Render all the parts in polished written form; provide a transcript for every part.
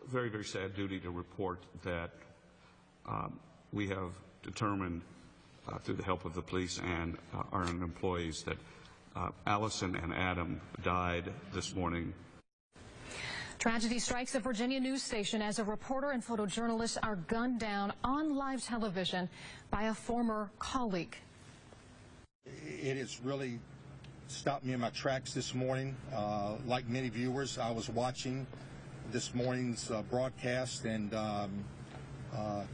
very, very sad duty to report that we have determined through the help of the police and our own employees that Allison and Adam died this morning. Tragedy strikes a Virginia news station as a reporter and photojournalist are gunned down on live television by a former colleague. It has really stopped me in my tracks this morning. Like many viewers, I was watching this morning's broadcast and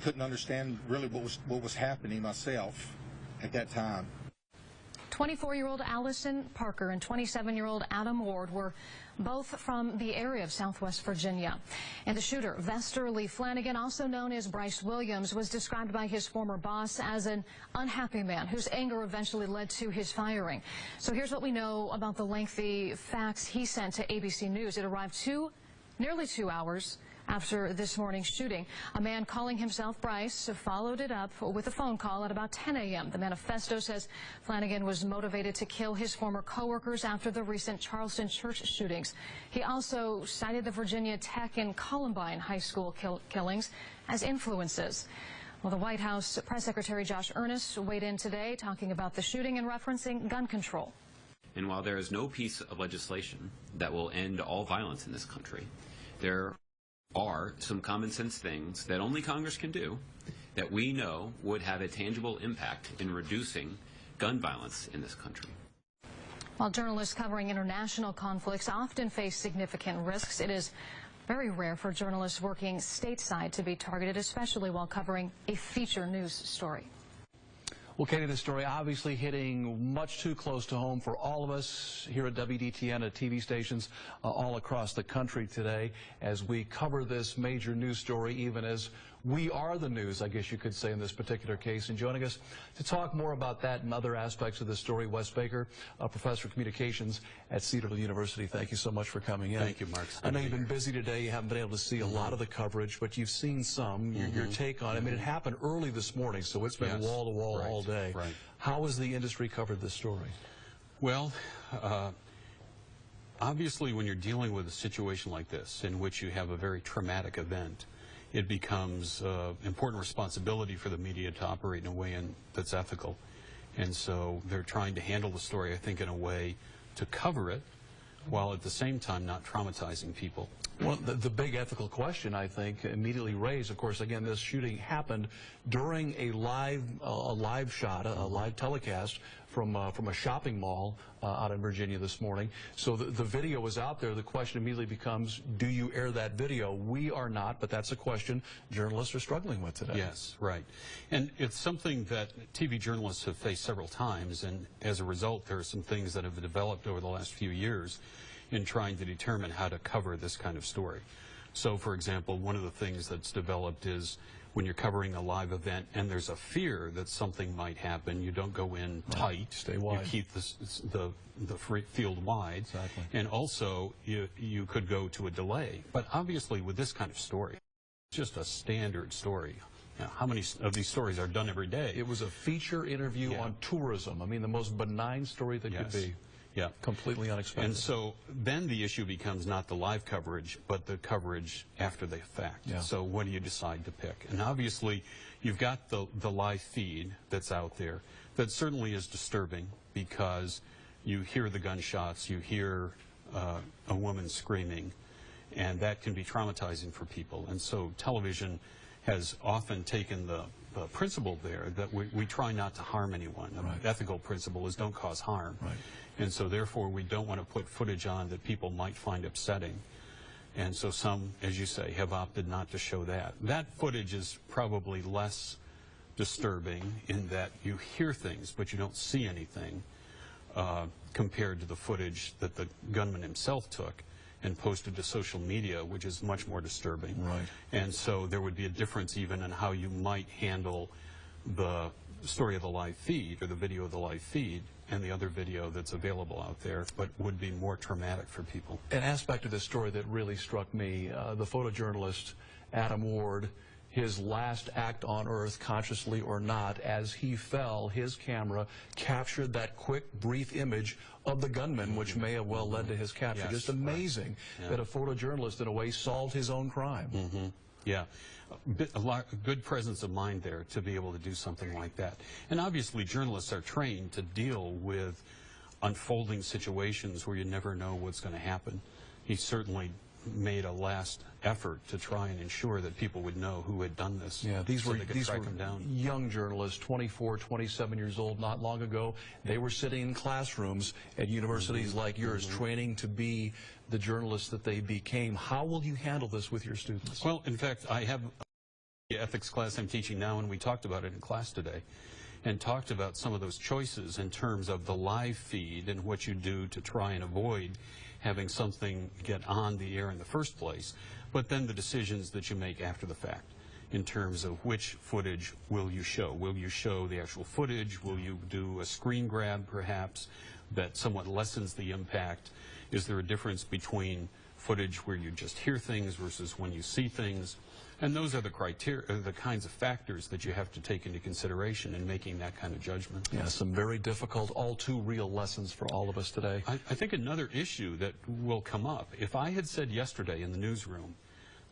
couldn't understand really what was happening myself at that time. 24-year-old Allison Parker and 27-year-old Adam Ward were both from the area of Southwest Virginia. And the shooter, Vester Lee Flanagan, also known as Bryce Williams, was described by his former boss as an unhappy man whose anger eventually led to his firing. So here's what we know about the lengthy fax he sent to ABC News. It arrived nearly 2 hours after this morning's shooting. A man calling himself Bryce followed it up with a phone call at about 10 a.m. The manifesto says Flanagan was motivated to kill his former coworkers after the recent Charleston church shootings. He also cited the Virginia Tech and Columbine high school killings as influences. Well, the White House Press Secretary Josh Earnest weighed in today talking about the shooting and referencing gun control. And while there is no piece of legislation that will end all violence in this country, there are some common sense things that only Congress can do that we know would have a tangible impact in reducing gun violence in this country. While journalists covering international conflicts often face significant risks, it is very rare for journalists working stateside to be targeted, especially while covering a feature news story. Well, Katie, this story obviously hitting much too close to home for all of us here at WDTN, at TV stations all across the country today, as we cover this major news story, even as we are the news, I guess you could say, in this particular case. And joining us to talk more about that and other aspects of the story, Wes Baker, a professor of communications at Cedarville University. Thank you so much for coming in. Thank you, Mark. I know you've been busy today. You haven't been able to see a lot of the coverage, but you've seen some. Your take on it. I mean, it happened early this morning, so it's been wall to wall all day. Right. How has the industry covered this story? Well, obviously, when you're dealing with a situation like this, in which you have a very traumatic event, it becomes important responsibility for the media to operate in a way that's ethical. And so they're trying to handle the story, I think, in a way to cover it, while at the same time not traumatizing people. Well, the big ethical question, I think, immediately raised, of course, again, this shooting happened during a live shot, a live telecast from a shopping mall out in Virginia this morning. So the video was out there. The question immediately becomes, do you air that video? We are not, but that's a question journalists are struggling with today. Yes, right. And it's something that TV journalists have faced several times, and as a result, there are some things that have developed over the last few years in trying to determine how to cover this kind of story. So, for example, one of the things that's developed is when you're covering a live event and there's a fear that something might happen, you don't go in tight. Stay wide. You keep the field wide. Exactly. And also, you could go to a delay. But obviously, with this kind of story, it's just a standard story. Now, how many of these stories are done every day? It was a feature interview on tourism. I mean, the most benign story that could be. Yeah. Completely unexpected. And so then the issue becomes not the live coverage, but the coverage after the fact. Yeah. So what do you decide to pick? And obviously, you've got the live feed that's out there that certainly is disturbing, because you hear the gunshots, you hear a woman screaming, and that can be traumatizing for people. And so television has often taken the principle there that we try not to harm anyone. The ethical principle is don't cause harm. Right. And so therefore we don't want to put footage on that people might find upsetting. And so some, as you say, have opted not to show that. That footage is probably less disturbing in that you hear things, but you don't see anything, compared to the footage that the gunman himself took and posted to social media, which is much more disturbing. Right. And so there would be a difference even in how you might handle the story of the live feed or the video of the live feed and the other video that's available out there, but would be more traumatic for people. An aspect of this story that really struck me, the photojournalist Adam Ward, his last act on earth, consciously or not. As he fell, his camera captured that quick, brief image of the gunman, which may have well led to his capture. Yes, just amazing that a photojournalist, in a way, solved his own crime. Yeah, a good presence of mind there to be able to do something like that. And obviously journalists are trained to deal with unfolding situations where you never know what's going to happen. He certainly made a last effort to try and ensure that people would know who had done this. Yeah, these were down. young journalists, 24, 27 years old, not long ago. They were sitting in classrooms at universities like yours, training to be the journalists that they became. How will you handle this with your students? Well, in fact, I have the ethics class I'm teaching now, and we talked about it in class today, and talked about some of those choices in terms of the live feed and what you do to try and avoid having something get on the air in the first place, but then the decisions that you make after the fact in terms of which footage will you show. Will you show the actual footage? Will you do a screen grab, perhaps, that somewhat lessens the impact? Is there a difference between footage where you just hear things versus when you see things? And those are the criteria, the kinds of factors that you have to take into consideration in making that kind of judgment. Yeah, some very difficult, all too real lessons for all of us today. I think another issue that will come up, if I had said yesterday in the newsroom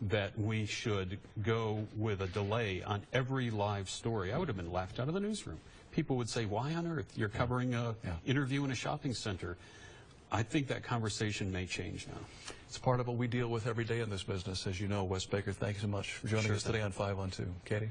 that we should go with a delay on every live story, I would have been laughed out of the newsroom. People would say, why on earth? You're covering an interview in a shopping center. I think that conversation may change now. It's part of what we deal with every day in this business. As you know, Wes Baker, thank you so much for joining us today on 5 on 2. Katie?